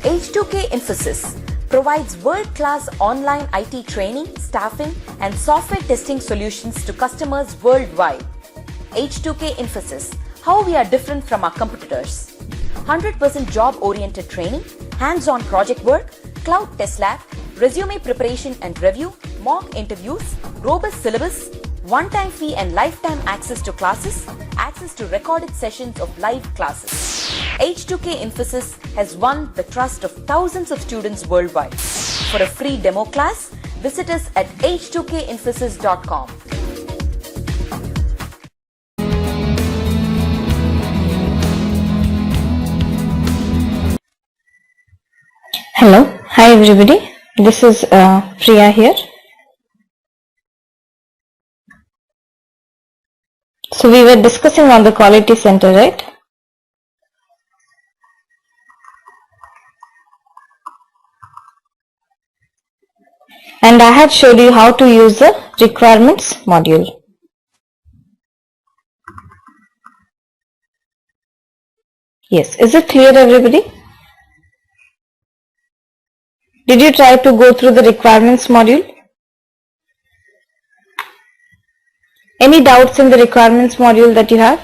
H2K Infosys provides world-class online IT training, staffing, and software testing solutions to customers worldwide. H2K Infosys, how we are different from our competitors. 100% job-oriented training, hands-on project work, cloud test lab, resume preparation and review, mock interviews, robust syllabus, one-time fee and lifetime access to classes, access to recorded sessions of live classes. H2K Infosys has won the trust of thousands of students worldwide. For a free demo class, visit us at h2kinfosys.com. Hello, hi everybody. This is Priya here. So we were discussing on the quality center, right? And I had showed you how to use the requirements module. Yes, is it clear everybody? Did you try to go through the requirements module? Any doubts in the requirements module that you have?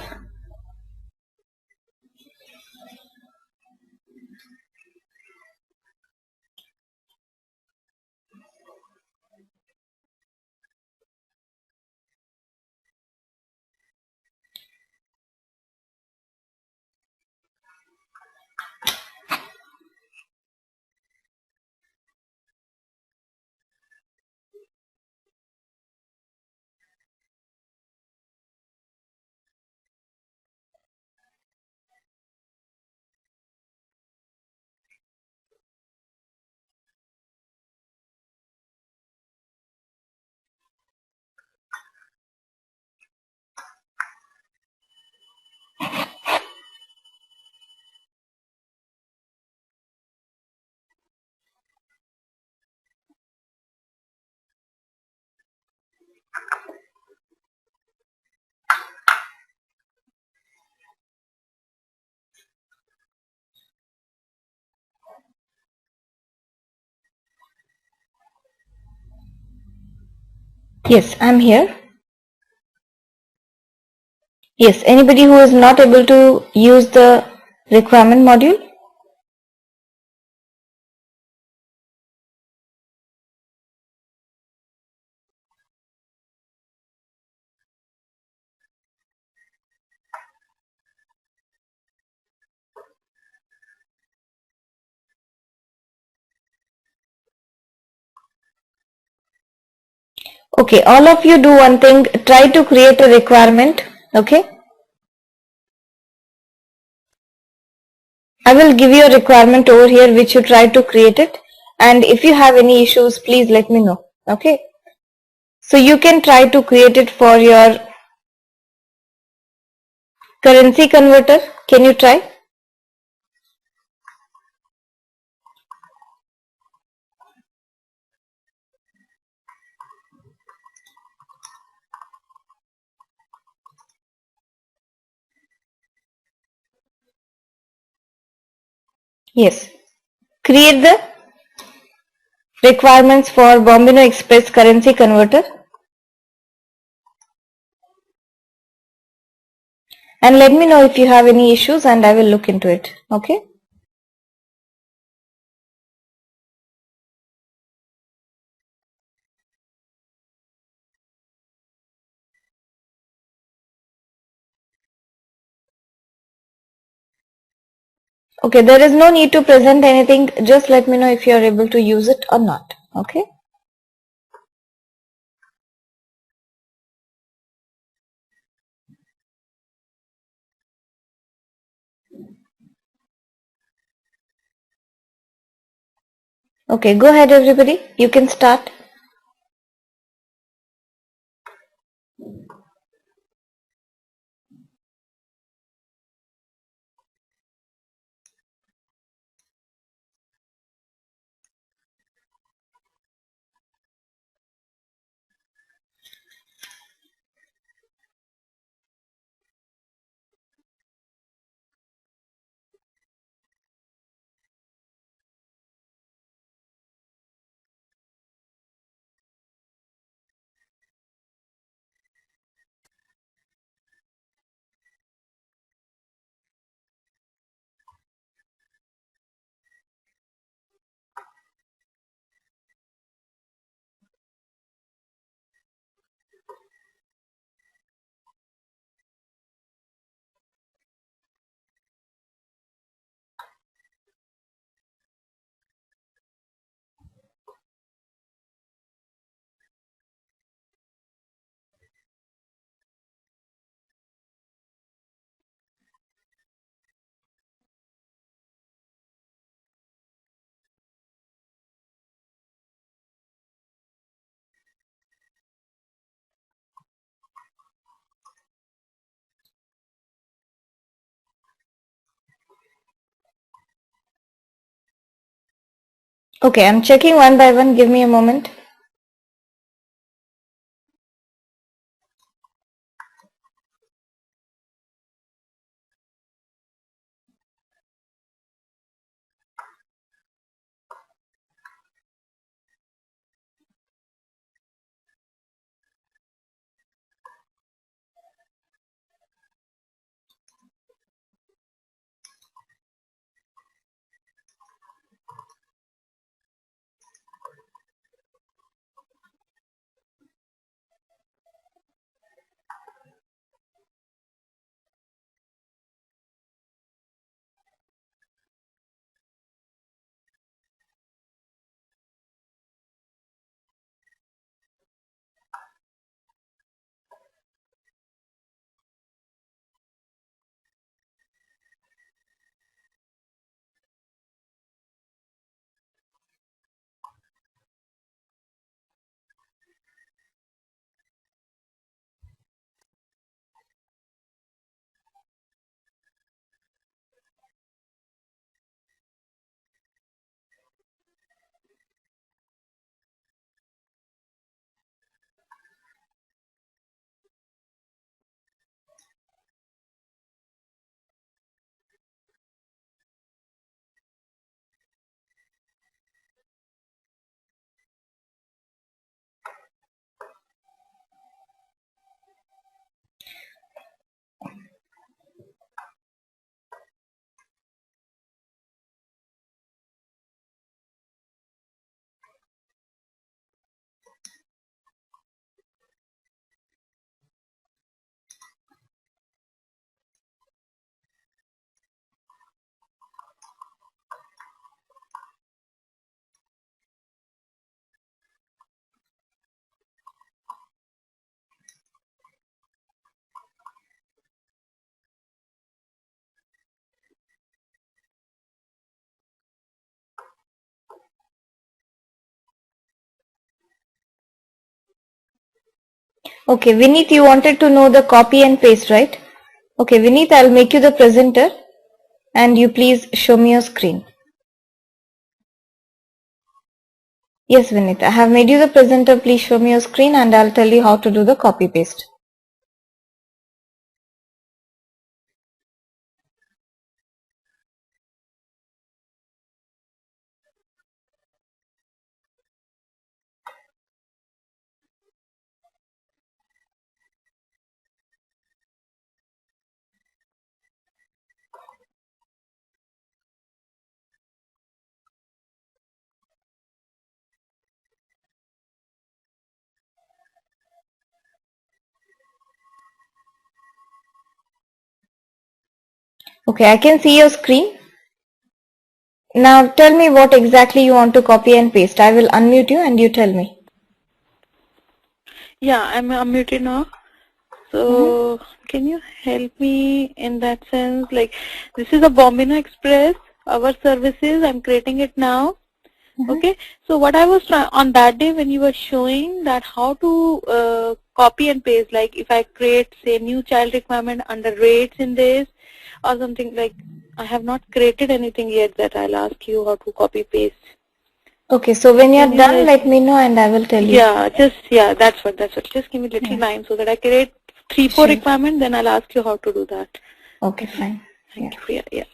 Yes, I'm here. Yes, anybody who is not able to use the requirement module? Okay, all of you do one thing, try to create a requirement, okay? I will give you a requirement over here which you try to create it, and if you have any issues please let me know, okay? So you can try to create it for your currency converter. Can you try? Yes. Create the requirements for Bombino Express currency converter and let me know if you have any issues and I will look into it, okay? Okay, there is no need to present anything, just let me know if you are able to use it or not, okay? Okay, go ahead everybody, you can start. Okay, I'm checking one by one. Give me a moment. Okay, Vineet, you wanted to know the copy and paste, right? Okay, Vineet, I'll make you the presenter and you please show me your screen. Yes, Vineet, I have made you the presenter. Please show me your screen and I'll tell you how to do the copy paste. Okay, I can see your screen. Now tell me what exactly you want to copy and paste. I will unmute you and you tell me. Yeah, I'm unmuted now. Mhm. So, can you help me in that sense? Like, this is a Bombino Express, our services. I'm creating it now. Mhm. Okay. So, what I was trying on that day when you were showing that how to copy and paste, like if I create, say, new child requirement under rates in this or something like, I have not created anything yet that I'll ask you how to copy paste. Okay, so when Can you're you done, help let me? me know and I will tell you. Yeah, that's what. Just give me little Yeah, time so that I create 3-4 sure. requirement. Then I'll ask you how to do that. Okay, Okay. fine. Yeah. Thank you. Yeah.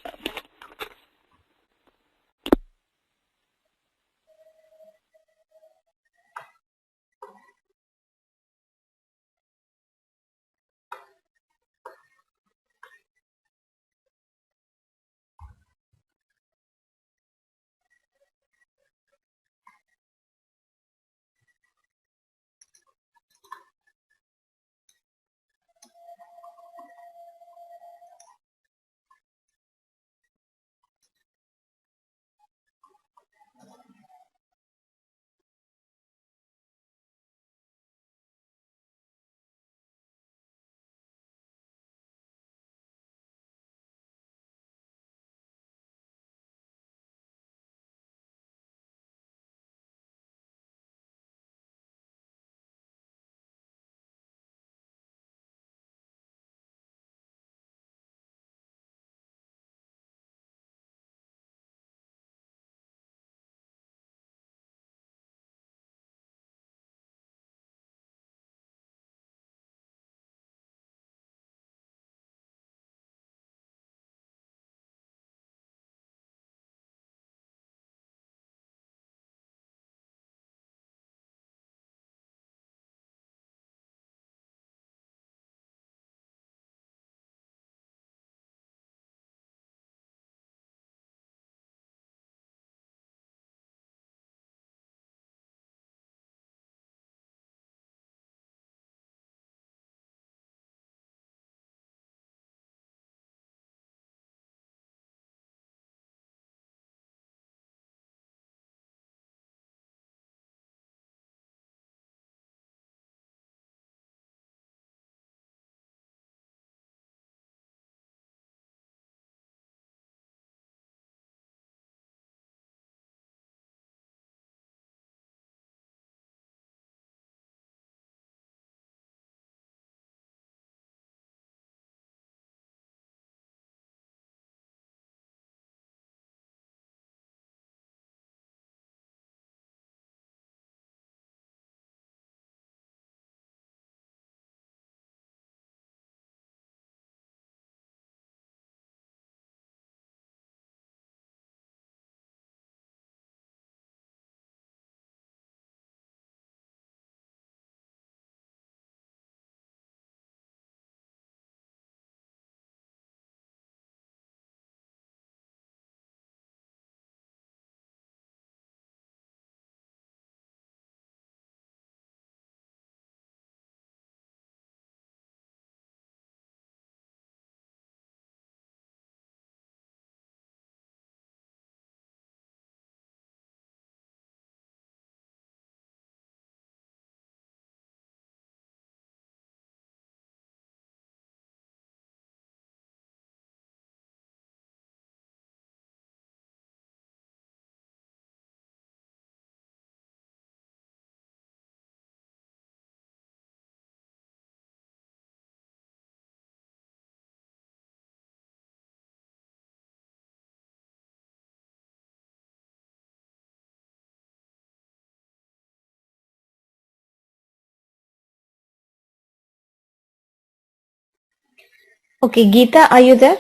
Okay, Geeta, are you there?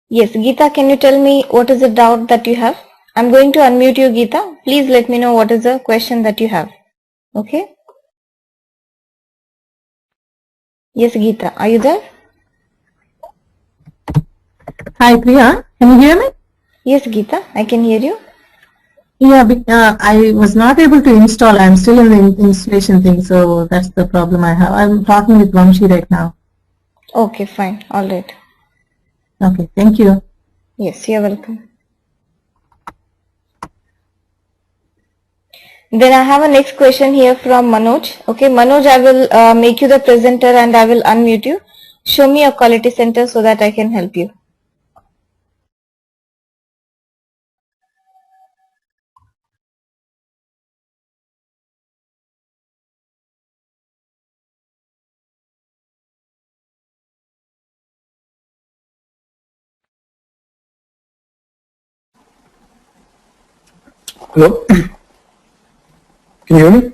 Yes, Geeta, can you tell me what is the doubt that you have? I'm going to unmute you, Geeta. Please let me know what is the question that you have. Okay? Yes, Geeta, are you there? Hi Priya, can you hear me? Yes, Geeta, I can hear you. Yeah, I was not able to install. I'm still in the installation thing, so that's the problem I have. I'm talking with Vamshi right now. Okay, fine. All right. Okay, thank you. Yes, you're welcome. Then I have a next question here from Manoj. Okay, Manoj, I will make you the presenter and I will unmute you. Show me your quality center so that I can help you. Hello? Can you hear me?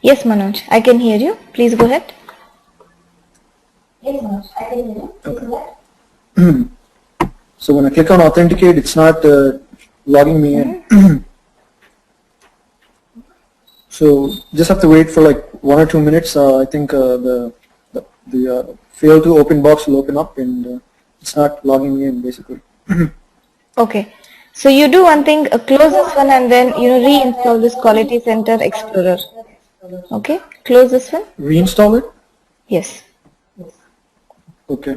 Yes, Manoj, I can hear you. Please go ahead. So when I click on authenticate, it's not logging me in. So just have to wait for like 1 or 2 minutes. I think the fail to open box will open up and it's not logging me in basically. Okay. So you do one thing, close this one and then reinstall this Quality Center Explorer. Okay, close this one. Reinstall it? Yes. Okay.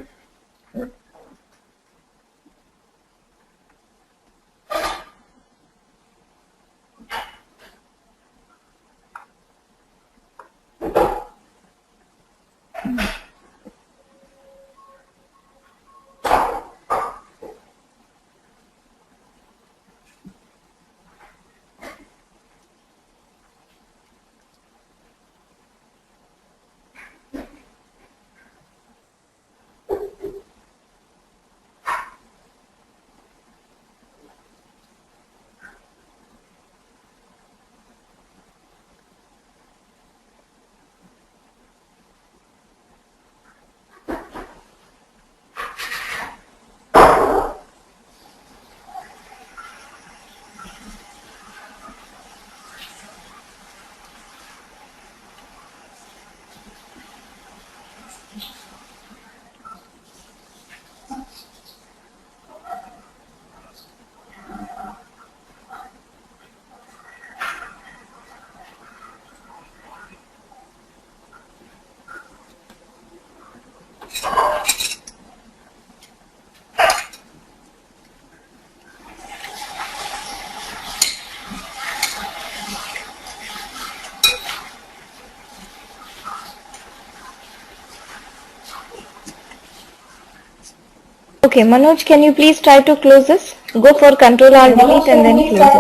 Okay, Manoj, can you please try to close this? Go for Control Alt Delete and then close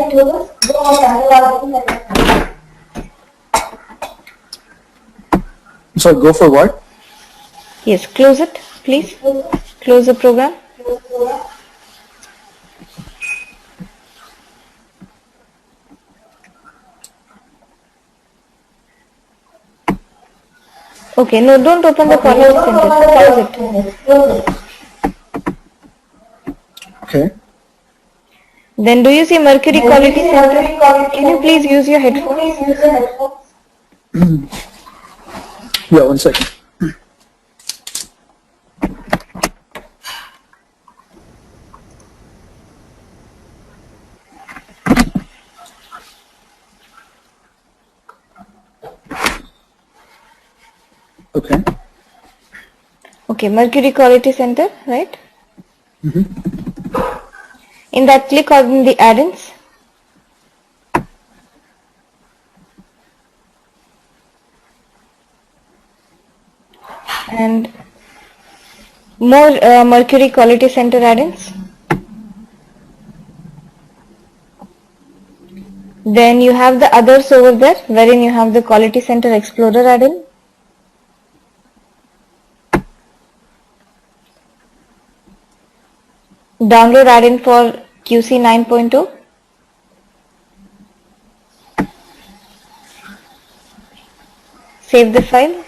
it. So go for what? Yes, close it, please. Close the program. Okay, no, don't open the Quality Center. Close it. Okay. Then do you see Mercury Quality Center? Can you please use your headphones? Yeah, 1 second. Okay. Okay, Mercury Quality Center, right? In that, click on the add-ins. And more Mercury Quality Center add-ins. Then you have the others over there, wherein you have the Quality Center Explorer add-in. Download add-in for QC 9.0. Save the file.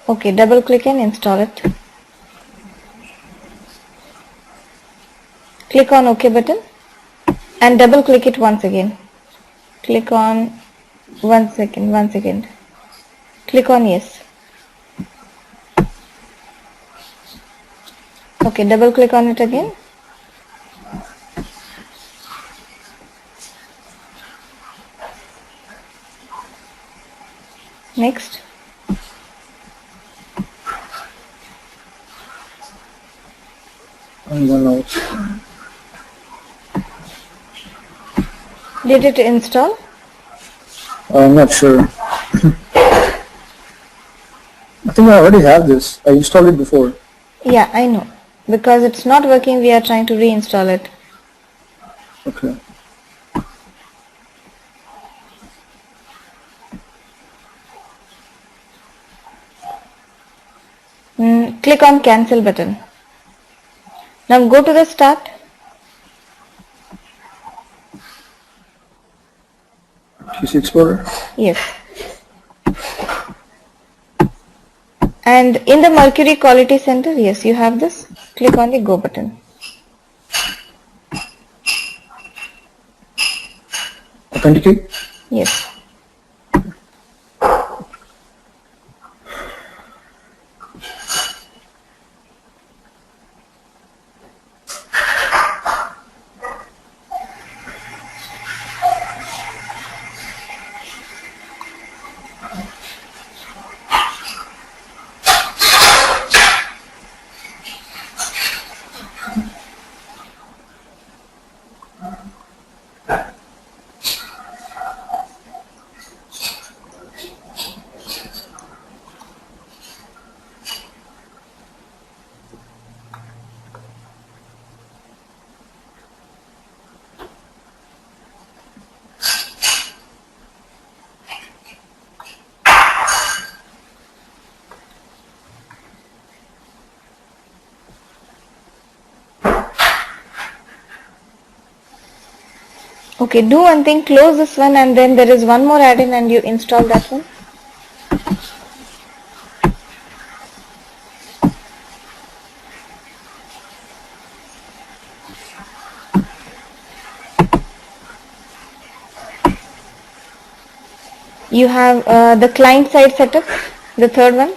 Okay, double click and install it. Click on OK button and double click it once again. Click on one second. Click on yes. Okay, double click on it again. Next. I'm gonna. Did it install? I'm not sure. I think I already have this. I installed it before. Yeah, I know. Because it's not working, we are trying to reinstall it. Okay. Click on cancel button. Now go to the start. PC Explorer. Yes. And in the Mercury Quality Center, yes, you have this. Click on the go button. Authenticate. Yes. Okay, do one thing, close this one and then there is one more add-in and you install that one. You have the client side setup, the third one.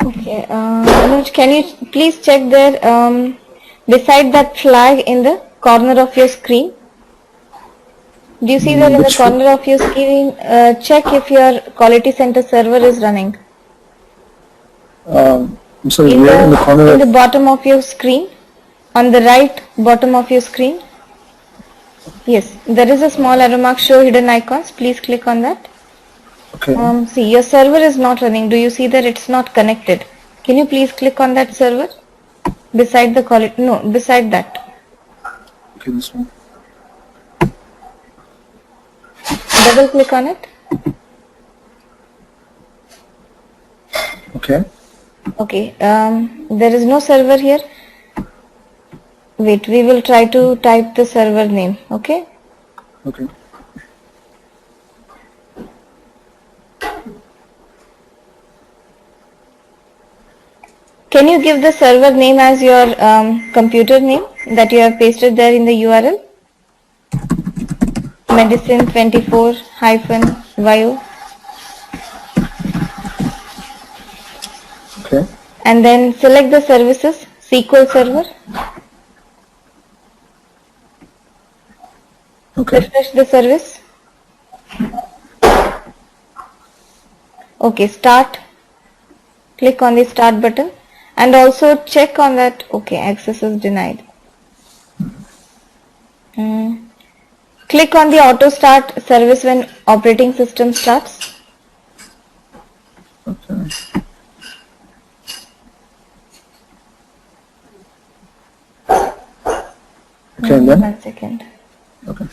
Okay, Anuj, can you please check there beside that flag in the corner of your screen? Do you see that in the Which corner of your screen? Check if your quality center server is running. I'm sorry, where in the corner In of, the bottom of your screen, on the right bottom of your screen. Yes, there is a small arrow mark show hidden icons. Please click on that. okay, See, your server is not running. Do you see that it's not connected? Can you please click on that server? Beside the quality, no, beside that. okay, this one. Double click on it. Okay, Okay, there is no server here. Wait, we will try to type the server name, okay? okay. Can you give the server name as your computer name that you have pasted there in the URL? Medicine 24 hyphen bio. Okay. And then select the services, SQL Server. Okay. Refresh the service. Okay, start. Click on the start button and also check on that. Okay, access is denied. Click on the auto start service when operating system starts. Okay. Okay, and then? 1 second. Okay.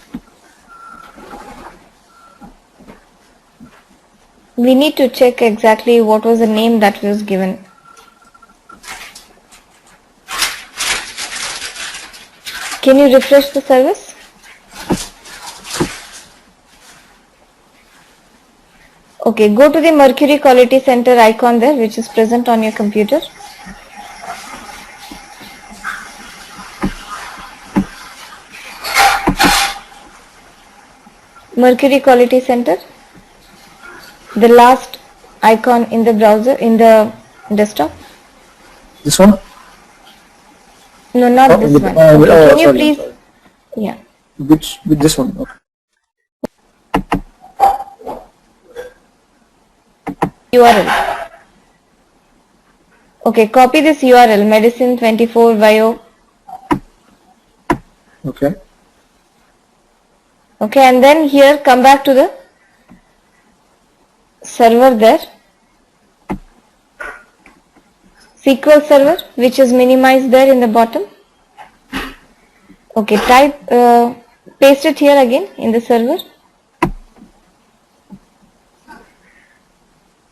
We need to check exactly what was the name that was given. Can you refresh the service? Okay, go to the Mercury Quality Center icon there, which is present on your computer. Mercury Quality Center, the last icon in the browser, in the desktop. This one? No, not Oh, this one. oh, Okay, can you sorry, please, sorry. yeah. Which, with this one? Okay. URL. Okay, copy this URL, medicine 24 bio. Okay. Okay, and then here come back to the server there. SQL Server, which is minimized there in the bottom. Okay, paste it here again in the server.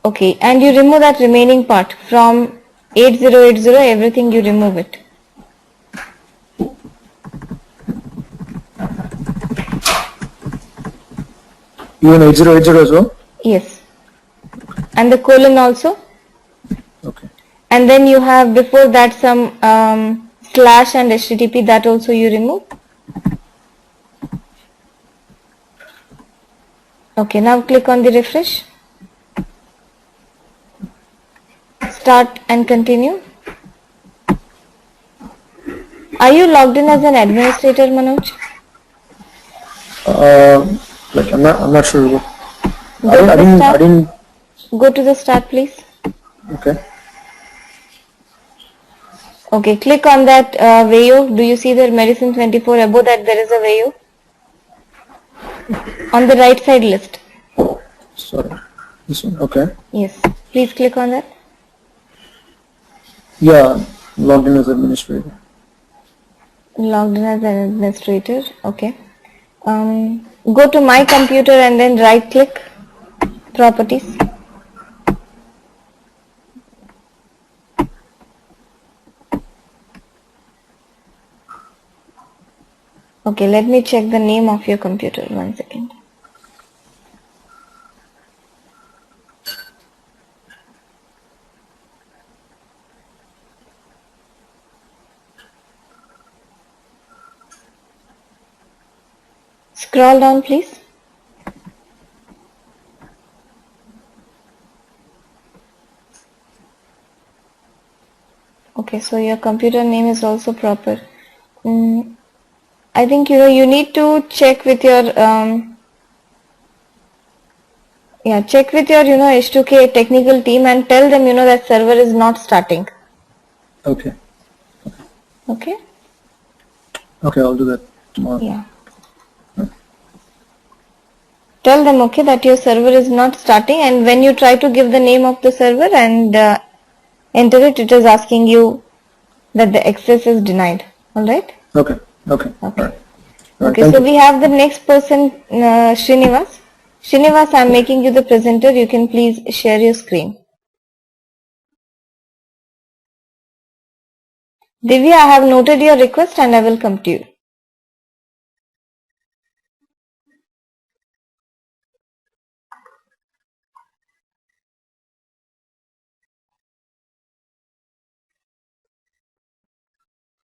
Okay, and you remove that remaining part from 8080, everything you remove it. Even 8080 as well? Yes. And the colon also. Okay. And then you have before that some slash and HTTP, that also you remove. Okay, now click on the refresh. Start and continue. Are you logged in as an administrator, Manoj? Like I'm not sure. Go to the I start. didn't. Go to the start, please. Okay. Okay, click on that Vayo. Do you see the medicine 24 above that there is a Vayo? On the right side list. Sorry. This one. Okay. Yes. Please click on that. Yeah. Logged in as administrator. Logged in as an administrator. Okay. Go to my computer and then right click properties. Okay, let me check the name of your computer. 1 second. Scroll down, please. Okay, so your computer name is also proper. I think you need to check with your check with your H2K technical team and tell them that server is not starting. Okay. Okay. Okay, I'll do that tomorrow. Yeah. Tell them that your server is not starting, and when you try to give the name of the server and enter it, it is asking you that the access is denied. All right. Okay. Okay. Okay. All right. All right. Okay, Thank so you. we have the next person, Srinivas. Srinivas, I am making you the presenter. You can please share your screen. Divya, I have noted your request and I will come to you.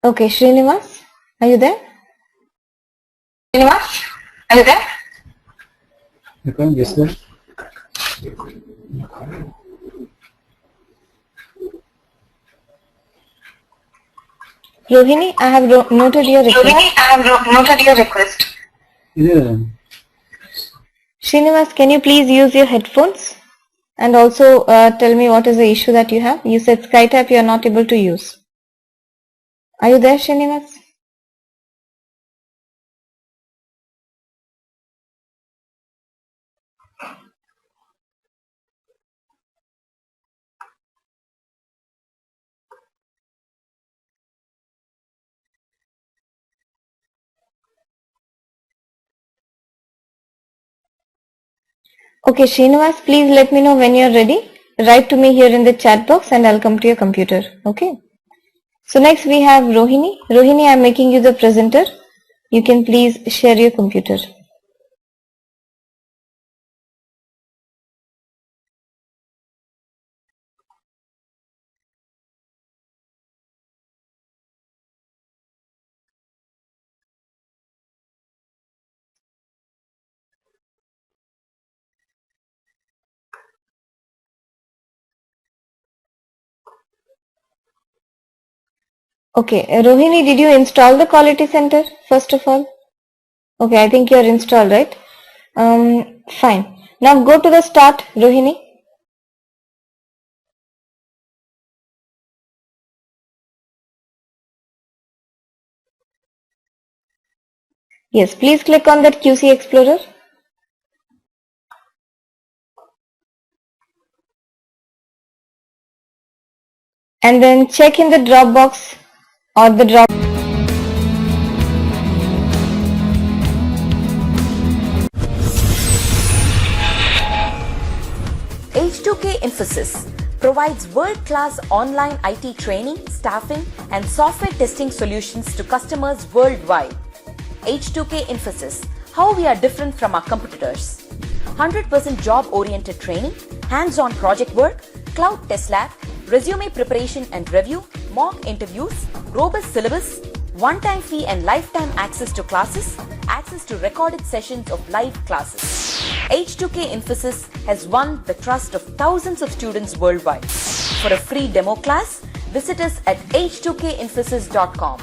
Okay, Srinivas, are you there? Srinivas, are you there? Okay, yes, sir. Rohini, I have noted your request. Yeah. Srinivas, can you please use your headphones? And also tell me what is the issue that you have. You said SkyType you are not able to use. Are you there, Srinivas? Okay, Srinivas, please let me know when you are ready. Write to me here in the chat box and I'll come to your computer. Okay. So next we have Rohini. Rohini, I am making you the presenter. You can please share your computer. Okay, Rohini, did you install the Quality Center first of all? Okay, I think you are installed, right? Fine. Now go to the start, Rohini. Yes, please click on that QC Explorer. And then check in the Dropbox or the drop. H2K Infosys provides world-class online IT training, staffing, and software testing solutions to customers worldwide. H2K Infosys, how we are different from our competitors. 100% job-oriented training, hands-on project work, cloud test lab, resume preparation and review, mock interviews, robust syllabus, one-time fee and lifetime access to classes, access to recorded sessions of live classes. H2K Infosys has won the trust of thousands of students worldwide. For a free demo class, visit us at h2kinfosys.com.